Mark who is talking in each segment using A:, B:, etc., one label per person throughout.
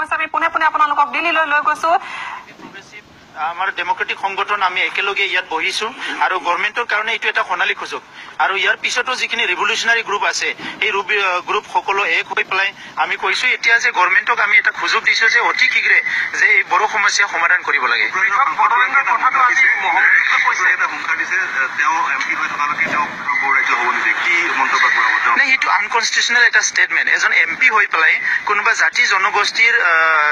A: আছে আমি পুনে পুনে আপোনালোকক দিল্লীলৈ লৈ গৈছো
B: আমাৰ ডেমক্ৰেটিক সংগঠন আমি একেলগে ইয়াত বহিছো আৰু গভৰ্ণমেণ্টৰ কাৰণে এইটো এটা সোণালী সুযোগ আৰু ইয়াৰ পিছতো যিখিনি ৰিভলিউচনাৰী গ্ৰুপ আছে এই গ্ৰুপ সকলো এক হৈ পেলাই আমি কৈছো এতিয়া যে গভৰ্ণমেণ্টক আমি এটা সুযোগ দিছো যে অতি শীঘ্ৰে যে এই বড়ো সমস্যা সমাধান কৰিব লাগে এইটো আনকনষ্টিটিউচনেল এটা ষ্টেটমেণ্ট এজন MP হৈ পেলাই কোনোবা জাতি জনগোষ্ঠীৰ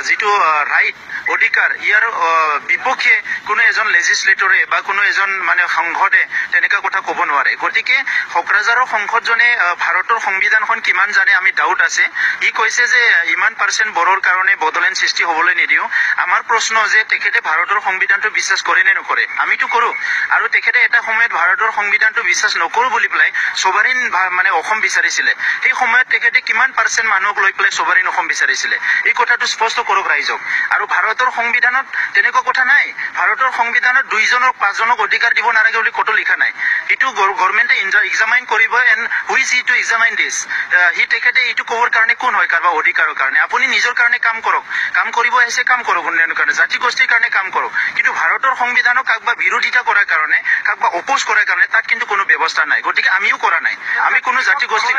B: যিটো ৰাইট অধিকাৰ ইয়াৰ বিপক্ষে কোনো এজন লেজিসলেটৰে বা কোনো এজন মানে সংসদে তেনেকা কথা ক'ব নোৱাৰে গতিকে কোকৰাঝাৰৰ সংসদজনে ভাৰতৰ সংবিধানখন কিমান জানে আমি ডাউট আছে ই কৈছে যে ইমান % বড়োৰ কাৰণে বদলেন সৃষ্টি হ'বলৈ নিদিও আমাৰ প্ৰশ্ন যে তেখেতে ভাৰতৰ সংবিধানটো বিশ্বাস কৰে নে নকৰে আমিতো কৰো আৰু তেখেতে এটা সময়ত ভাৰতৰ সংবিধানটো বিশ্বাস নকৰো বুলি পেলাই সবাৰিন মানে অসম বিচাৰিছিলে সেই সময়ত তেখেতে কিমান % মানুহক লৈ পেলাই সবাৰিন অসম বিচাৰিছিলে এই কথাটো স্পষ্ট কৰক ৰাইজক আৰু ভাৰতৰ সংবিধানত তেনেকুৱা কথা নাই ভাৰতৰ সংবিধানত 2 জনক 5 জনক অধিকাৰ দিব নালাগে বুলি কতো লিখা নাই এটো গভৰ্ণমেণ্টে এক্সামাইন কৰিব and who is he to examine this he তেখেতে এইটো ক'বৰ কাৰণে কোন হয় কাৰোবাৰ অধিকাৰৰ কাৰণে আপুনি নিজৰ কাৰণে কাম কৰক কাম কৰিব আহিছে কাম কৰক উন্নয়নৰ কাৰণে জাতি গোষ্ঠীৰ কাৰণে কাম কৰক কিন্তু ভাৰতৰ সংবিধানক কাকবা বিৰোধিতা কৰাৰ কাৰণে কাকবা অপোজ কৰাৰ কাৰণে তাত কিন্তু কোনো ব্যৱস্থা নাই গতিকে আমিও কৰা নাই আমি কোনো জাতি গোষ্ঠী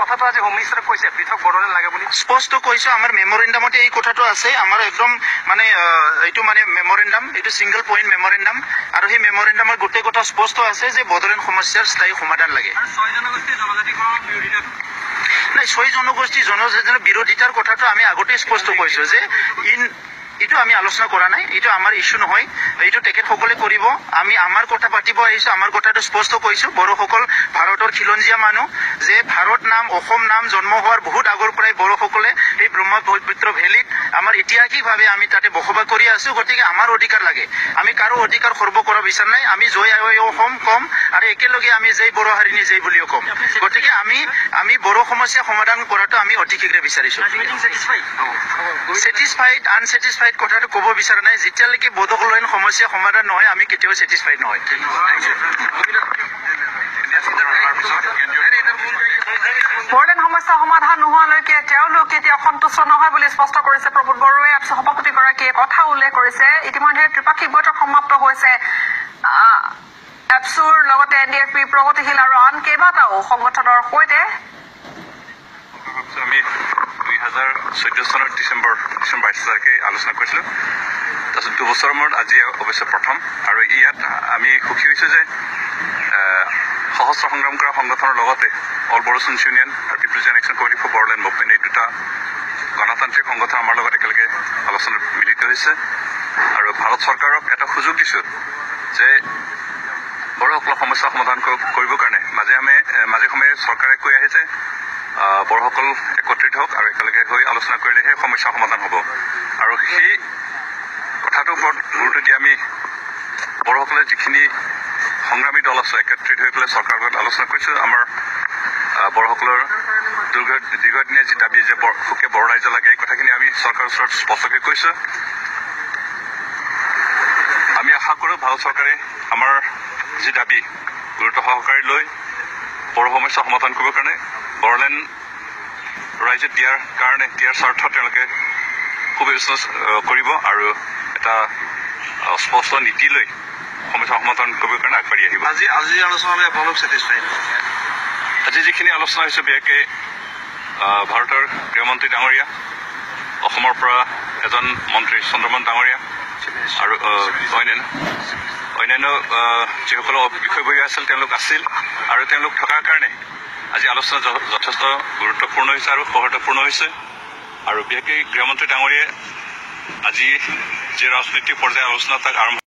B: কথাটো আজি হোম মিনিষ্টাৰে কৈছে পৃথক বড়োলেণ্ড লাগে বুলি স্পষ্ট কৈছো আমাৰ মেমৰেণ্ডামতে এই কথাটো আছে আমাৰ একদম মানে এইটো মানে মেমৰেণ্ডাম এইটো সিঙ্গল পইণ্ট মেমৰেণ্ডাম আৰু সেই মেমৰেণ্ডামৰ গোটেই কথা স্পষ্ট আছে যে বড়োলেণ্ড সমস্যাৰ স্থায়ী সমাধান লাগে নাই 6 জনগোষ্ঠী জনজাতিৰ বিৰোধিতাৰ কথাটো আমি আগতে স্পষ্ট কৈছো যে এইটো আমি আলোচনা কৰা নাই এইটো আমাৰ ইস্যু নহয় এইটো তেখেতসকলে কৰিব আমি আমাৰ কথা পাতিব আহিছো আমাৰ কথাটো স্পষ্ট কৈছো বড়োসকল ভাৰতৰ খিলঞ্জীয়া মানুহ যে ভাৰত নাম অসম নাম জন্ম হোৱাৰ বহুত আগৰ পৰাই বড়োসকলে এই ব্ৰহ্মপুত্ৰ ভেলীত আমাৰ ঐতিহাসিকভাৱে আমি তাতে বসবাস কৰি আছো গতিকে আমাৰ অধিকাৰ লাগে আমি কাৰো অধিকাৰ খৰ্ব কৰা বিচাৰ নাই আমি জয় আই অসম কম আৰু একেলগে আমি জয় বড়ো হাৰিনী জয় বুলিও কম গতিকে আমি বড়ো সমস্যা সমাধান কৰাটো আমি অতি শীঘ্ৰে বিচাৰিছো ছেটিছফাইড আনছেটিছফাইড কথাটো ক'ব বিচৰা নাই যেতিয়ালৈকে বড়োলেণ্ড সমস্যা সমাধান নহয় আমি কেতিয়াও ছেটিছফাইড নহয়
A: বড়োলেণ্ড সমস্যা সমাধান নোহোৱালৈকে তেওঁলোক কেতিয়াও সন্তুষ্ট নহয় বুলি স্পষ্ট কৰিছে প্ৰবোধ বড়োৱে সভাপতিগৰাকীয়ে কথা উল্লেখ কৰিছে ইতিমধ্যে ত্ৰিপাক্ষিক বৈঠক সমাপ্ত হৈছে এপছুৰ লগতে NDFP প্ৰগতিশীল আৰু আন কেইবাটাও সংগঠনৰ সৈতে
C: আমি 2014 চনৰ ডিচেম্বৰ 22 তাৰিখে আলোচনা কৰিছিলো তাৰপিছত 2 বছৰৰ মূৰত আজি অৱশ্যে প্ৰথম আৰু ইয়াত আমি সুখী হৈছো যে সহস্ৰ সংগ্ৰাম কৰা সংগঠনৰ লগতে অল বড়ো ষ্টুডেণ্টছ ইউনিয়ন আৰু people's action committee for Bodoland movement এই দুটা গণতান্ত্ৰিক সংগঠন আমাৰ লগত একেলগে আলোচনাত মিলিত হৈছে আৰু ভাৰত চৰকাৰক এটা সুযোগ দিছো যে বড়োসকলৰ সমস্যা সমাধান কৰিবৰ কাৰণে মাজে সময়ে চৰকাৰে কৈ আহিছে বড়োসকল একত্ৰিত হওক আৰু একেলগে হৈ আলোচনা কৰিলেহে সমস্যা সমাধান হ'ব আৰু সেই কথাটোৰ ওপৰত গুৰুত্ব দি আমি বড়োসকলে যিখিনি সংগ্ৰামী দল আছে একত্ৰিত হৈ পেলাই চৰকাৰৰ লগত আলোচনা কৰিছো আমাৰ বড়োসকলৰ দীৰ্ঘদিনীয়া যি দাবী যে সুকীয়া বড়ো ৰাজ্য লাগে এই কথাখিনি আমি চৰকাৰৰ ওচৰত স্পষ্টকৈ কৈছো আমি আশা কৰোঁ ভাৰত চৰকাৰে আমাৰ যি দাবী গুৰুত্ব সহকাৰে লৈ বড়ো সমস্যা সমাধান কৰিবৰ কাৰণে বড়োলেণ্ড ৰাইজে দিয়াৰ স্বাৰ্থত তেওঁলোকে সুব্যৱস্থা কৰিব আৰু এটা স্পষ্ট নীতি লৈ সমস্যা সমাধান কৰিবৰ কাৰণে আগবাঢ়ি আহিব
B: আজি আলোচনালৈ আপোনালোক ছেটিছফাইড
C: আজি যিখিনি আলোচনা হৈছে বিশেষকৈ ভাৰতৰ গৃহমন্ত্ৰী ডাঙৰীয়া অসমৰ পৰা এজন মন্ত্ৰী চন্দ্ৰমোহন ডাঙৰীয়া আৰু অন্যান্য যিসকল বিষয়ববীয়া আছিল তেওঁলোক আছিল আৰু তেওঁলোক থকাৰ কাৰণে আজি আলোচনা যথেষ্ট গুৰুত্বপূৰ্ণ হৈছে আৰু সৌহাৰ্দ্যপূৰ্ণ হৈছে আৰু বিশেষকৈ গৃহমন্ত্ৰী ডাঙৰীয়াই আজি যি ৰাজনৈতিক পৰ্যায়ৰ আলোচনা তাক আৰম্ভ